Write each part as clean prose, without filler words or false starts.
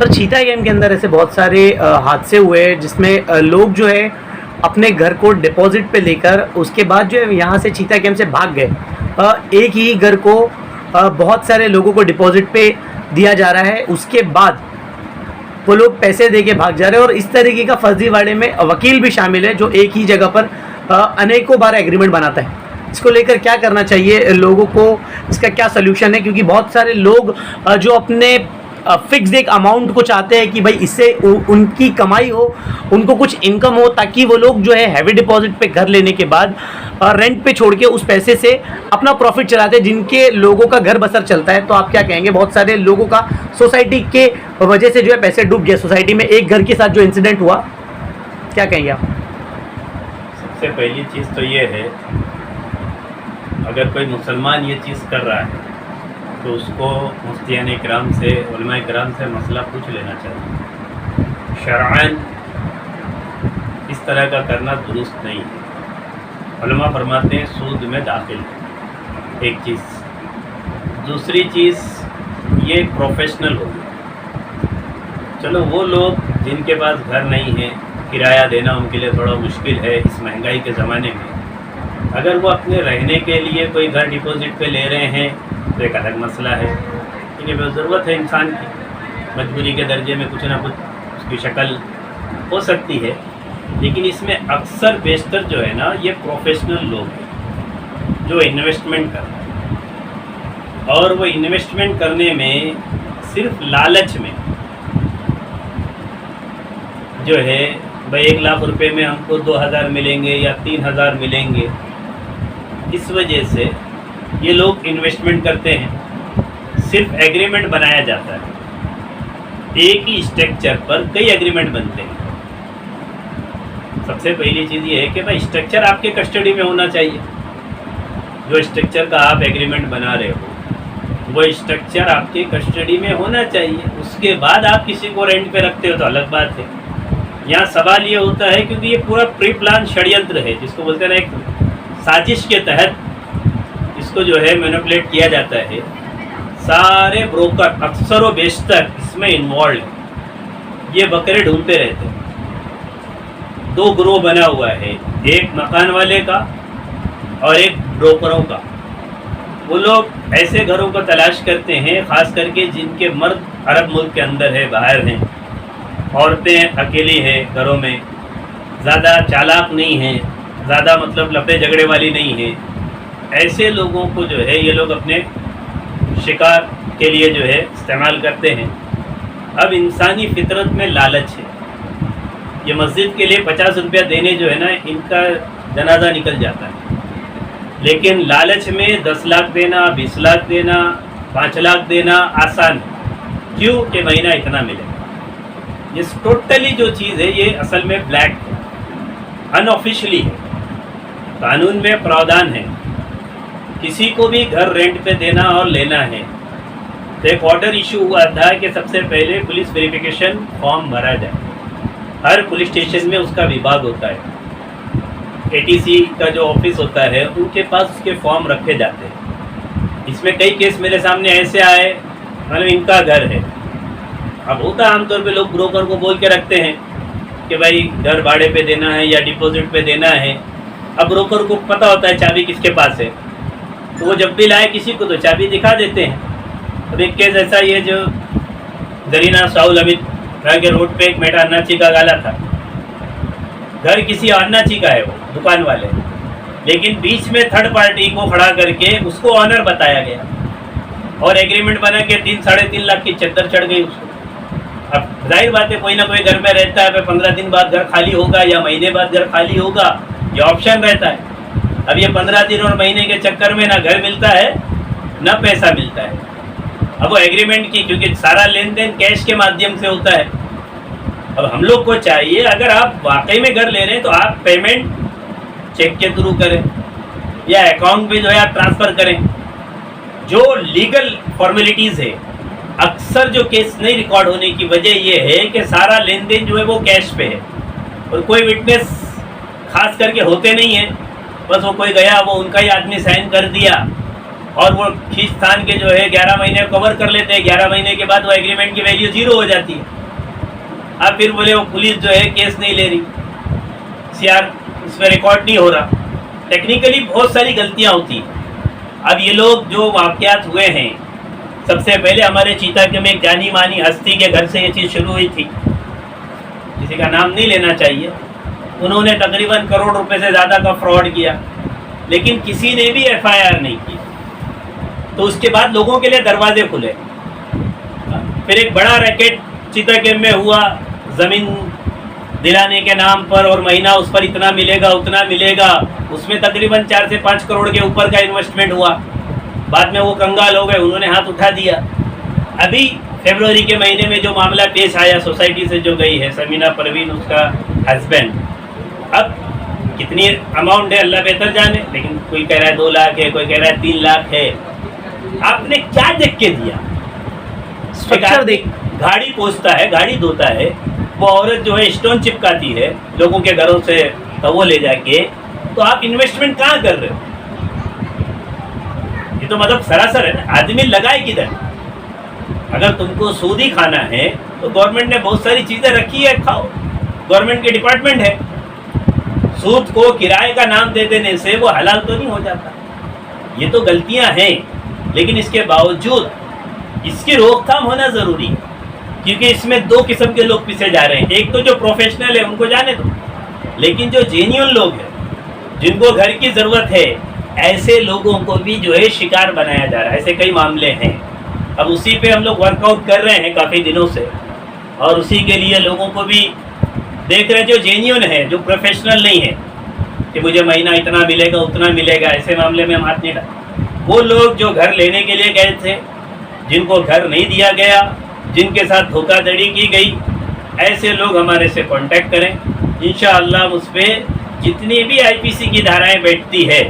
Sir चीता game के अंदर ऐसे बहुत सारे हादसे हुए हैं जिसमें लोग जो है अपने घर को डिपॉजिट पे लेकर उसके बाद जो है यहाँ से चीता गेम से भाग गए। एक ही घर को बहुत सारे लोगों को डिपॉजिट पे दिया जा रहा है, उसके बाद वो लोग पैसे दे के भाग जा रहे हैं और इस तरीके का फर्जीवाड़े में वकील भी शामिल है जो एक ही जगह पर अनेकों बार एग्रीमेंट बनाता है। इसको लेकर क्या करना चाहिए लोगों को, इसका क्या सलूशन है? क्योंकि बहुत सारे लोग जो अपने फिक्स्ड एक अमाउंट को चाहते हैं कि भाई इससे उनकी कमाई हो, उनको कुछ इनकम हो, ताकि वो लोग जो है हैवी डिपॉजिट पे घर लेने के बाद रेंट पे छोड़ के उस पैसे से अपना प्रॉफिट चलाते हैं, जिनके लोगों का घर बसर चलता है। तो आप क्या कहेंगे? बहुत सारे लोगों का सोसाइटी के वजह से जो है पैसे डूब गए। सोसाइटी में एक घर के साथ जो इंसिडेंट हुआ, क्या कहेंगे आप? सबसे पहली चीज़ तो ये है, अगर कोई मुसलमान ये चीज़ कर रहा है तो उसको मुफ्तियान इकराम से, उलमा इकराम से मसला पूछ लेना चाहिए। शरअन इस तरह का करना दुरुस्त नहीं है। उलमा फरमाते हैं सूद में दाखिल है, एक चीज़। दूसरी चीज़, ये प्रोफेशनल हो गया। चलो वो लोग जिनके पास घर नहीं है, किराया देना उनके लिए थोड़ा मुश्किल है इस महंगाई के ज़माने में, अगर वो अपने रहने के लिए कोई घर डिपॉजिट पे ले रहे हैं तो एक अलग मसला है। क्योंकि ज़रूरत है इंसान की, मजबूरी के दर्जे में कुछ ना कुछ उसकी शक्ल हो सकती है। लेकिन इसमें अक्सर बेशतर जो है ना, ये प्रोफेशनल लोग हैं जो इन्वेस्टमेंट कर रहे हैं, और वो इन्वेस्टमेंट करने में सिर्फ लालच में जो है भाई 1 लाख रुपए में हमको 2000 मिलेंगे या 3000 मिलेंगे, इस वजह से ये लोग इन्वेस्टमेंट करते हैं। सिर्फ एग्रीमेंट बनाया जाता है, एक ही स्ट्रक्चर पर कई एग्रीमेंट बनते हैं। सबसे पहली चीज़ ये है कि भाई स्ट्रक्चर आपके कस्टडी में होना चाहिए। जो स्ट्रक्चर का आप एग्रीमेंट बना रहे हो वो स्ट्रक्चर आपके कस्टडी में होना चाहिए। उसके बाद आप किसी को रेंट पे रखते हो तो अलग बात है। यहाँ सवाल ये होता है क्योंकि ये पूरा प्री प्लान षड्यंत्र है, जिसको बोलते हैं ना, एक साजिश के तहत इसको जो है मैनिपुलेट किया जाता है। सारे ब्रोकर अक्सर व बेशतर इसमें इन्वॉल्व हैं। ये बकरे ढूंढते रहते हैं। 2 ग्रोह बना हुआ है, एक मकान वाले का और एक ब्रोकरों का। वो लोग ऐसे घरों को तलाश करते हैं, ख़ास करके जिनके मर्द अरब मुल्क के अंदर है, बाहर हैं, औरतें अकेली हैं घरों में, ज़्यादा चालाक नहीं हैं, ज़्यादा मतलब लफड़े झगड़े वाली नहीं है। ऐसे लोगों को जो है ये लोग अपने शिकार के लिए जो है इस्तेमाल करते हैं। अब इंसानी फितरत में लालच है। ये मस्जिद के लिए 50 रुपया देने जो है ना, इनका जनाजा निकल जाता है। लेकिन लालच में 10 लाख देना, 20 लाख देना, 5 लाख देना आसान है। क्यों? कि महीना इतना मिलेगा। ये टोटली जो चीज़ है ये असल में ब्लैक है, अनऑफिशियली है। कानून में प्रावधान है, किसी को भी घर रेंट पे देना और लेना है तो एक ऑर्डर इशू हुआ था कि सबसे पहले पुलिस वेरिफिकेशन फॉर्म भरा जाए। हर पुलिस स्टेशन में उसका विभाग होता है, एटीसी का जो ऑफिस होता है उनके पास उसके फॉर्म रखे जाते हैं। इसमें कई केस मेरे सामने ऐसे आए, मतलब इनका घर है। अब होता है आमतौर पे लोग ब्रोकर को बोल के रखते हैं कि भाई घर भाड़े पे देना है या डिपॉजिट पे देना है। अब ब्रोकर को पता होता है चाबी किसके पास है, तो वो जब भी लाए किसी को तो चाबी दिखा देते हैं। अब एक केस ऐसा ही है जो जरीना साउल अमित के रोड पे एक मेटा अन्नाची का गाला था। घर किसी अन्नाची का है, वो दुकान वाले, लेकिन बीच में थर्ड पार्टी को खड़ा करके उसको ऑनर बताया गया और एग्रीमेंट बना के 3-3.5 लाख की चद्दर चढ़ गई उसको। अब जाहिर बात है कोई ना कोई घर में रहता है, 15 दिन बाद घर खाली होगा या महीने बाद घर खाली होगा, ये ऑप्शन रहता है। अब ये 15 दिन और महीने के चक्कर में ना घर मिलता है ना पैसा मिलता है। अब वो एग्रीमेंट की, क्योंकि सारा लेन देन कैश के माध्यम से होता है। अब हम लोग को चाहिए, अगर आप वाकई में घर ले रहे हैं तो आप पेमेंट चेक के थ्रू करें या अकाउंट में जो है आप ट्रांसफ़र करें। जो लीगल फॉर्मेलिटीज़ है, अक्सर जो केस नहीं रिकॉर्ड होने की वजह यह है कि सारा लेन देन जो है वो कैश पे है और कोई विटनेस खास करके होते नहीं है। बस वो कोई गया, वो उनका ही आदमी साइन कर दिया और वो खींच तान के जो है 11 महीने कवर कर लेते हैं। 11 महीने के बाद वो एग्रीमेंट की वैल्यू 0 हो जाती है। आप फिर बोले वो पुलिस जो है केस नहीं ले रही, सीआर उस पर रिकॉर्ड नहीं हो रहा। टेक्निकली बहुत सारी गलतियां होती हैं। अब ये लोग जो वाक़यात हुए हैं, सबसे पहले हमारे चीता के में एक जानी मानी हस्ती के घर से ये चीज़ शुरू हुई थी, किसी का नाम नहीं लेना चाहिए। उन्होंने तकरीबन करोड़ रुपए से ज़्यादा का फ्रॉड किया, लेकिन किसी ने भी एफआईआर नहीं की। तो उसके बाद लोगों के लिए दरवाजे खुले। फिर एक बड़ा रैकेट चीता गेम में हुआ, ज़मीन दिलाने के नाम पर, और महीना उस पर इतना मिलेगा उतना मिलेगा। उसमें तकरीबन 4 से 5 करोड़ के ऊपर का इन्वेस्टमेंट हुआ। बाद में वो कंगाल हो गए, उन्होंने हाथ उठा दिया। अभी फरवरी के महीने में जो मामला पेश आया, सोसाइटी से जो गई है समीना परवीन, उसका हस्बैंड, अब कितनी अमाउंट है अल्लाह बेहतर जाने, लेकिन कोई कह रहा है 2 लाख है, कोई कह रहा है 3 लाख है। आपने क्या देख के दिया? स्ट्रक्चर देख, गाड़ी पोंछता है, गाड़ी धोता है, वो औरत जो है स्टोन चिपकाती है लोगों के घरों से, तो वो ले जाके, तो आप इन्वेस्टमेंट कहाँ कर रहे हो? ये तो मतलब सरासर है ना। आदमी लगाए किधर? अगर तुमको सूद ही खाना है तो गवर्नमेंट ने बहुत सारी चीज़ें रखी है, खाओ, गवर्नमेंट के डिपार्टमेंट है। सूद को किराए का नाम दे देने से वो हलाल तो नहीं हो जाता। ये तो गलतियां हैं, लेकिन इसके बावजूद इसकी रोकथाम होना ज़रूरी है, क्योंकि इसमें 2 किस्म के लोग पीछे जा रहे हैं। एक तो जो प्रोफेशनल है उनको जाने दो, लेकिन जो जेन्युइन लोग हैं, जिनको घर की ज़रूरत है, ऐसे लोगों को भी जो है शिकार बनाया जा रहा है। ऐसे कई मामले हैं। अब उसी पे हम लोग वर्कआउट कर रहे हैं काफ़ी दिनों से, और उसी के लिए लोगों को भी देख रहे हैं जो जेन्युइन है, जो प्रोफेशनल नहीं है कि मुझे महीना इतना मिलेगा उतना मिलेगा, ऐसे मामले में हम हाथ नहीं डाल। वो लोग जो घर लेने के लिए गए थे, जिनको घर नहीं दिया गया, जिनके साथ धोखाधड़ी की गई, ऐसे लोग हमारे से कांटेक्ट करें। इंशाअल्लाह उस पर जितनी भी आईपीसी की धाराएं बैठती है,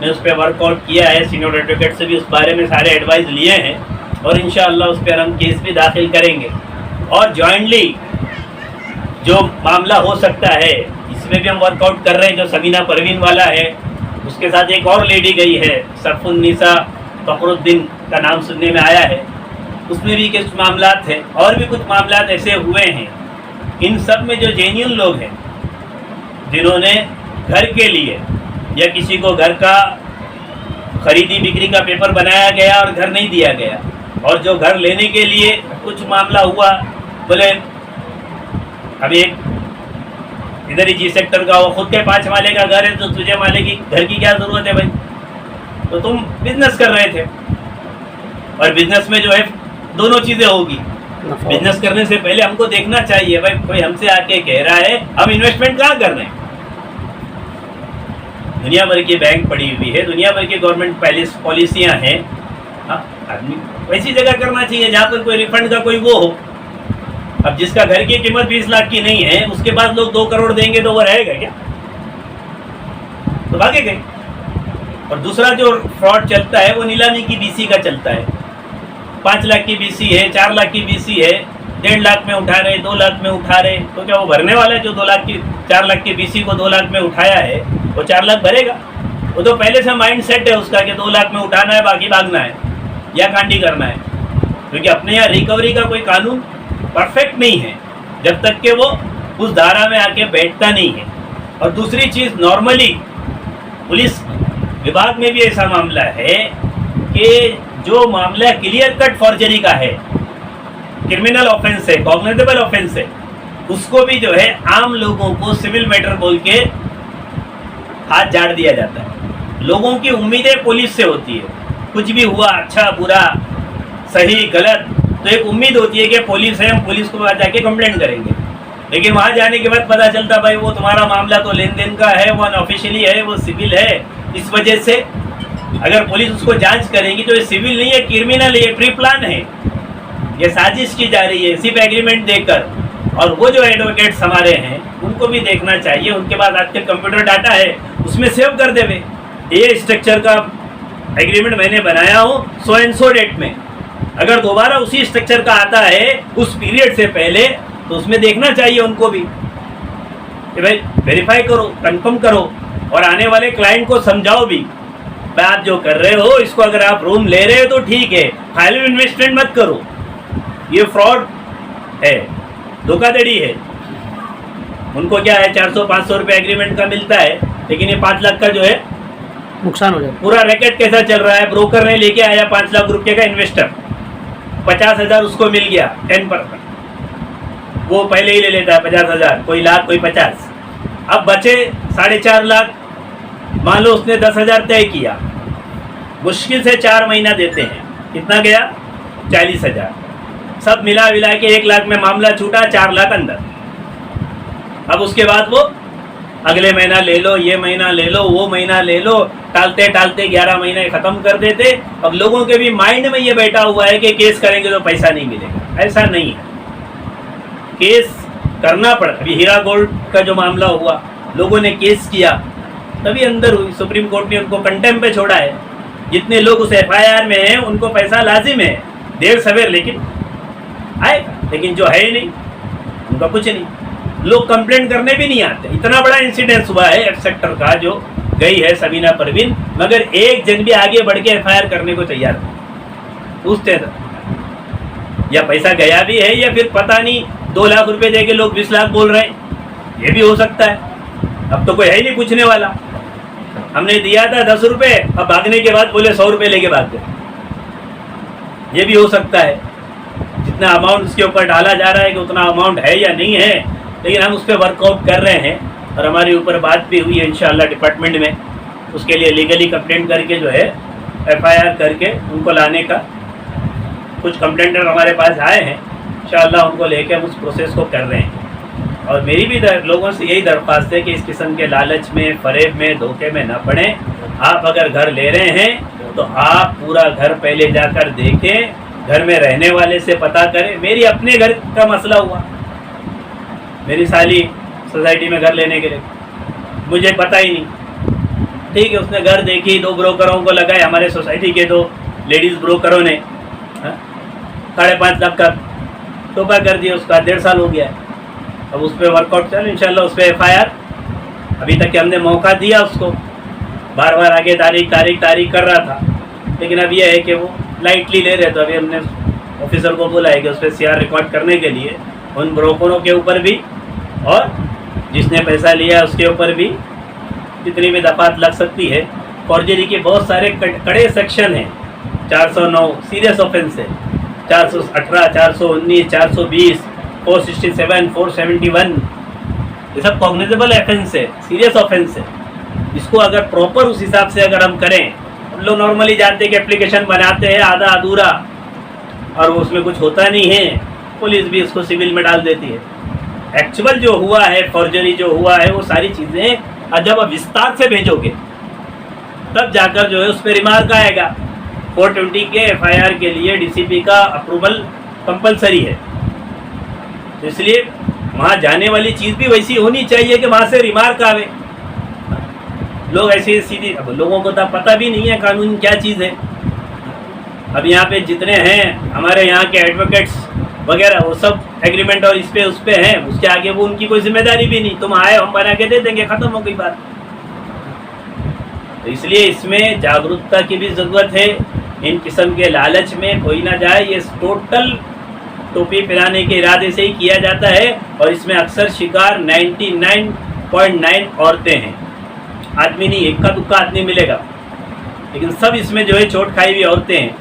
मैं उस पर वर्कआउट किया है, सीनियर एडवोकेट से भी उस बारे में सारे एडवाइस लिए हैं, और इंशाअल्लाह उस पर हम केस भी दाखिल करेंगे। और जॉइंटली जो मामला हो सकता है, इसमें भी हम वर्कआउट कर रहे हैं। जो समीना परवीन वाला है, उसके साथ एक और लेडी गई है, सरफुन्निसा फखरुद्दीन का नाम सुनने में आया है, उसमें भी कुछ मामलात हैं, और भी कुछ मामलात ऐसे हुए हैं। इन सब में जो जेन्युइन लोग हैं, जिन्होंने घर के लिए या किसी को घर का खरीदी बिक्री का पेपर बनाया गया और घर नहीं दिया गया, और जो घर लेने के लिए कुछ मामला हुआ, बोले अभी एक इधर ही जी सेक्टर का, वो खुद के 5 माले का घर है, तो तुझे माले की घर की क्या ज़रूरत है भाई? तो तुम बिजनेस कर रहे थे, और बिजनेस में जो है दोनों चीज़ें होगी। बिजनेस करने से पहले हमको देखना चाहिए भाई, कोई हमसे आके कह रहा है हम इन्वेस्टमेंट कहाँ कर रहे हैं। दुनिया भर की बैंक पड़ी हुई है, दुनिया भर की गवर्नमेंट पॉलिसियाँ हैं। आदमी वैसी जगह करना चाहिए जहाँ पर कोई रिफंड का कोई वो हो। अब जिसका घर की कीमत 20 लाख की नहीं है, उसके बाद लोग 2 करोड़ देंगे तो वो रहेगा क्या? तो भागे गए। और दूसरा जो फ्रॉड चलता है, वो नीलामी की बीसी का चलता है। 5 लाख की बीसी है, 4 लाख की बीसी है, 1.5 लाख में उठा रहे, 2 लाख में उठा रहे, तो क्या वो भरने वाला है? जो 4 लाख की बीसी को 2 लाख में उठाया है, वो 4 लाख भरेगा? वो तो पहले से माइंड सेट है उसका कि 2 लाख में उठाना है, बाकी भागना है या कांडी करना है। क्योंकि अपने यहाँ रिकवरी का कोई कानून परफेक्ट नहीं है, जब तक कि वो उस धारा में आके बैठता नहीं है। और दूसरी चीज़, नॉर्मली पुलिस विभाग में भी ऐसा मामला है कि जो मामला क्लियर कट फॉर्जरी का है, क्रिमिनल ऑफेंस है, कॉग्निजेबल ऑफेंस है, उसको भी जो है आम लोगों को सिविल मैटर बोल के हाथ झाड़ दिया जाता है। लोगों की उम्मीदें पुलिस से होती है, कुछ भी हुआ, अच्छा बुरा, सही गलत, तो एक उम्मीद होती है कि पुलिस है, हम पुलिस को वहाँ जाके कंप्लेंट करेंगे। लेकिन वहाँ जाने के बाद पता चलता भाई वो तुम्हारा मामला तो लेन देन का है, वो अनऑफिशियली है, वो सिविल है। इस वजह से अगर पुलिस उसको जांच करेगी तो ये सिविल नहीं है, क्रिमिनल है, ये प्री प्लान है, ये साजिश की जा रही है सिर्फ एग्रीमेंट देकर। और वो जो एडवोकेट्स हमारे हैं, उनको भी देखना चाहिए, उनके पास आजकल कंप्यूटर डाटा है, उसमें सेव कर देवे, ये स्ट्रक्चर का एग्रीमेंट मैंने बनाया हूँ सो एंड सो डेट में। अगर दोबारा उसी स्ट्रक्चर का आता है उस पीरियड से पहले, तो उसमें देखना चाहिए उनको भी कि भाई वेरीफाई करो, कंफर्म करो, और आने वाले क्लाइंट को समझाओ भी, भाई आप जो कर रहे हो इसको, अगर आप रूम ले रहे हो तो ठीक है, फाइनल इन्वेस्टमेंट मत करो, ये फ्रॉड है। धोखाधड़ी है। उनको क्या है 400-500 रुपये एग्रीमेंट का मिलता है, लेकिन ये 5 लाख का जो है नुकसान हो जाता पूरा रैकेट कैसा चल रहा है। ब्रोकर ने लेके आया 5 लाख रुपये का इन्वेस्टर, 50,000 उसको मिल गया 10%, वो पहले ही ले लेता है 50,000, कोई लाख कोई 50। अब बचे 4.5 लाख, मान लो उसने 10,000 तय किया, मुश्किल से 4 महीना देते हैं, कितना गया 40,000, सब मिला विला के 1 लाख में मामला छूटा, 4 लाख अंदर। अब उसके बाद वो अगले महीना ले लो, ये महीना ले लो, वो महीना ले लो, टालते टालते 11 महीने ख़त्म कर देते। अब लोगों के भी माइंड में ये बैठा हुआ है कि केस करेंगे तो पैसा नहीं मिलेगा। ऐसा नहीं है, केस करना पड़ा। अभी हीरा गोल्ड का जो मामला हुआ, लोगों ने केस किया तभी अंदर हुई, सुप्रीम कोर्ट ने उनको कंटेम्प पे छोड़ा है। जितने लोग उस FIR में हैं उनको पैसा लाजिम है, देर सवेर लेकिन आएगा। लेकिन जो है ही नहीं, उनका कुछ नहीं। लोग कंप्लेंट करने भी नहीं आते। इतना बड़ा इंसिडेंस हुआ है F सेक्टर का, जो गई है सबीना परवीन, मगर एक जन भी आगे बढ़ के FIR करने को तैयार नहीं। पूछते थे या पैसा गया भी है या फिर पता नहीं 2 लाख रुपए दे के लोग 20 लाख बोल रहे हैं, ये भी हो सकता है। अब तो कोई है ही नहीं पूछने वाला। हमने दिया था 10 रुपए, अब भागने के बाद बोले 100 रुपए लेके भाग गए, ये भी हो सकता है। जितना अमाउंट उसके ऊपर डाला जा रहा है कि उतना अमाउंट है या नहीं है, लेकिन हम उस पर वर्कआउट कर रहे हैं और हमारे ऊपर बात भी हुई है इंशाल्लाह डिपार्टमेंट में। उसके लिए लीगली कंप्लेंट करके जो है FIR करके उनको लाने का, कुछ कंप्लेंटर हमारे पास आए हैं, इंशाल्लाह उनको लेके हम उस प्रोसेस को कर रहे हैं। और मेरी भी लोगों से यही दरख्वास्त है कि इस किस्म के लालच में, फरेब में, धोखे में न पड़ें। आप अगर घर ले रहे हैं तो आप पूरा घर पहले जाकर देखें, घर में रहने वाले से पता करें। मेरी अपने घर का मसला हुआ, मेरी साली सोसाइटी में घर लेने के लिए, मुझे पता ही नहीं, ठीक है। उसने घर देखी, 2 ब्रोकरों को लगाए, हमारे सोसाइटी के 2 लेडीज़ ब्रोकरों ने 5.5 लाख का तोहफा कर दिया। उसका 1.5 साल हो गया है। अब उस पर वर्कआउट चल इंशाल्लाह, उस पर FIR। अभी तक हमने मौका दिया उसको, बार बार आगे तारीख कर रहा था, लेकिन अब यह है कि वो लाइटली ले रहे। तो अभी हमने ऑफिसर को बोला है कि उस पर CR रिकॉर्ड करने के लिए उन ब्रोकरों के ऊपर भी और जिसने पैसा लिया उसके ऊपर भी जितनी भी दफात लग सकती है। फॉर्जरी के बहुत सारे कड़े सेक्शन हैं। 409 सीरियस ऑफेंस है, 418, 419, 420, 467, 471, ये सब कॉग्निजेबल ऑफेंस है, सीरियस ऑफेंस है। इसको अगर प्रॉपर उस हिसाब से अगर हम करें, हम लोग नॉर्मली जानते हैं कि एप्लीकेशन बनाते हैं आधा अधूरा और वो उसमें कुछ होता नहीं है, पुलिस भी इसको सिविल में डाल देती है। एक्चुअल जो हुआ है, फॉर्जरी जो हुआ है, वो सारी चीज़ें जब आप विस्तार से भेजोगे तब जाकर जो है उस पर रिमार्क आएगा। 420 के FIR के लिए DCP का अप्रूवल कंपलसरी है, तो इसलिए वहाँ जाने वाली चीज़ भी वैसी होनी चाहिए कि वहाँ से रिमार्क आवे। लोग ऐसे सीधी, अब लोगों को तो पता भी नहीं है कानून क्या चीज़ है। अब यहाँ पे जितने हैं हमारे यहाँ के एडवोकेट्स वगैरह, वो सब एग्रीमेंट और इस पे उस पे हैं, उसके आगे वो उनकी कोई जिम्मेदारी भी नहीं। तुम आए, हम बना के दे देंगे, ख़त्म हो गई बात। तो इसलिए इसमें जागरूकता की भी ज़रूरत है। इन किस्म के लालच में कोई ना जाए। ये टोटल टोपी पिलाने के इरादे से ही किया जाता है और इसमें अक्सर शिकार 99.9 औरतें हैं। आदमी नहीं, इक्का दुक्का आदमी मिलेगा, लेकिन सब इसमें जो है चोट खाई हुई औरतें हैं।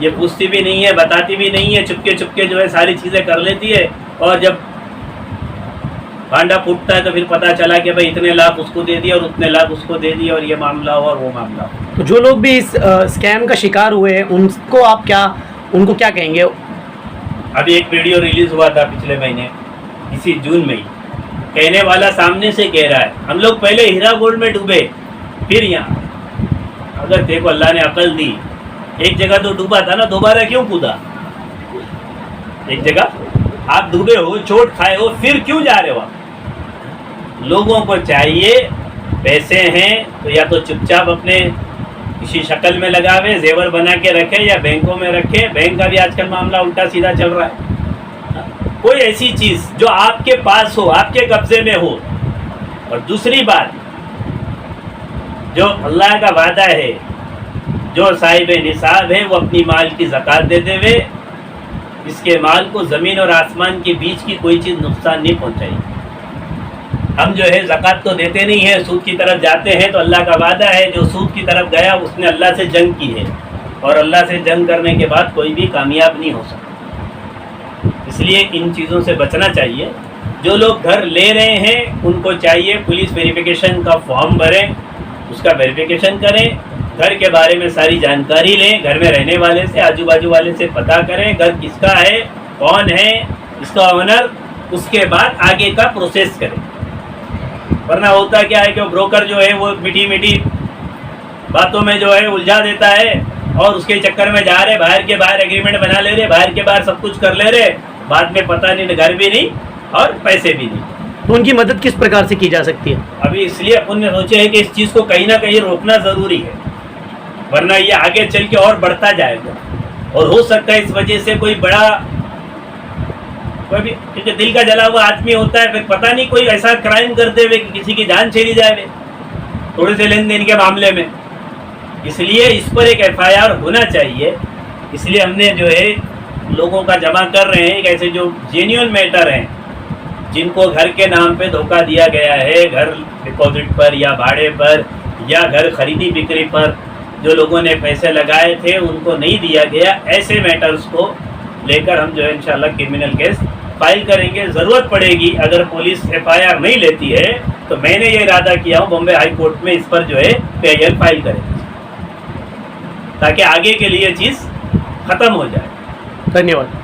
ये पूछती भी नहीं है, बताती भी नहीं है, चुपके चुपके जो है सारी चीज़ें कर लेती है। और जब भांडा फूटता है तो फिर पता चला कि भाई इतने लाख उसको दे दिया और उतने लाख उसको दे दिया और ये मामला हुआ और वो मामला हुआ। तो जो लोग भी इस स्कैम का शिकार हुए हैं उनको क्या कहेंगे? अभी एक वीडियो रिलीज़ हुआ था पिछले महीने, इसी जून में ही। कहने वाला सामने से कह रहा है, हम लोग पहले हीरा गोल्ड में डूबे, फिर यहाँ। अगर देखो अल्लाह ने अकल दी, एक जगह तो डूबा था ना, दोबारा क्यों कूदा? एक जगह आप डूबे हो, चोट खाए हो, फिर क्यों जा रहे हो आप? लोगों को चाहिए, पैसे हैं तो या तो चुपचाप अपने किसी शक्ल में लगावे, जेवर बना के रखे या बैंकों में रखे। बैंक का भी आजकल मामला उल्टा सीधा चल रहा है। कोई ऐसी चीज़ जो आपके पास हो, आपके कब्जे में हो। और दूसरी बात, जो अल्लाह का वादा है, जो साहिब निसाब है वो अपनी माल की ज़कात दे देवे, इसके माल को ज़मीन और आसमान के बीच की कोई चीज़ नुकसान नहीं पहुंचाएगी। हम जो है ज़कात तो देते नहीं है, सूद की तरफ जाते हैं, तो अल्लाह का वादा है जो सूद की तरफ गया उसने अल्लाह से जंग की है, और अल्लाह से जंग करने के बाद कोई भी कामयाब नहीं हो सकता। इसलिए इन चीज़ों से बचना चाहिए। जो लोग घर ले रहे हैं उनको चाहिए पुलिस वेरिफिकेशन का फॉर्म भरें, उसका वेरिफिकेशन करें, घर के बारे में सारी जानकारी लें, घर में रहने वाले से, आजू बाजू वाले से पता करें घर किसका है, कौन है इसका ओनर, उसके बाद आगे का प्रोसेस करें। वरना होता क्या है कि ब्रोकर जो है वो मीठी मीठी बातों में जो है उलझा देता है, और उसके चक्कर में जा रहे, बाहर के बाहर एग्रीमेंट बना ले रहे, बाहर के बाहर सब कुछ कर ले रहे, बाद में पता नहीं, घर भी नहीं और पैसे भी नहीं। तो उनकी मदद किस प्रकार से की जा सकती है? अभी इसलिए अपन ने सोचे है कि इस चीज़ को कहीं ना कहीं रोकना ज़रूरी है, वरना ये आगे चल के और बढ़ता जाएगा। और हो सकता है इस वजह से कोई बड़ा, कोई भी, क्योंकि दिल का जला हुआ आदमी होता है, फिर पता नहीं कोई ऐसा क्राइम करते हुए कि किसी की जान चली जाए थोड़े से लेन देन के मामले में। इसलिए इस पर एक FIR होना चाहिए। इसलिए हमने जो है लोगों का जमा कर रहे हैं, ऐसे जो जेन्युइन मैटर हैं, जिनको घर के नाम पे धोखा दिया गया है, घर डिपॉजिट पर या भाड़े पर या घर खरीदी बिक्री पर जो लोगों ने पैसे लगाए थे उनको नहीं दिया गया, ऐसे मैटर्स को लेकर हम जो है इंशाल्लाह क्रिमिनल केस फाइल करेंगे। ज़रूरत पड़ेगी अगर पुलिस FIR नहीं लेती है तो मैंने ये इरादा किया हूँ बॉम्बे हाई कोर्ट में इस पर जो है PIL फाइल करेंगे, ताकि आगे के लिए चीज़ ख़त्म हो जाए। धन्यवाद।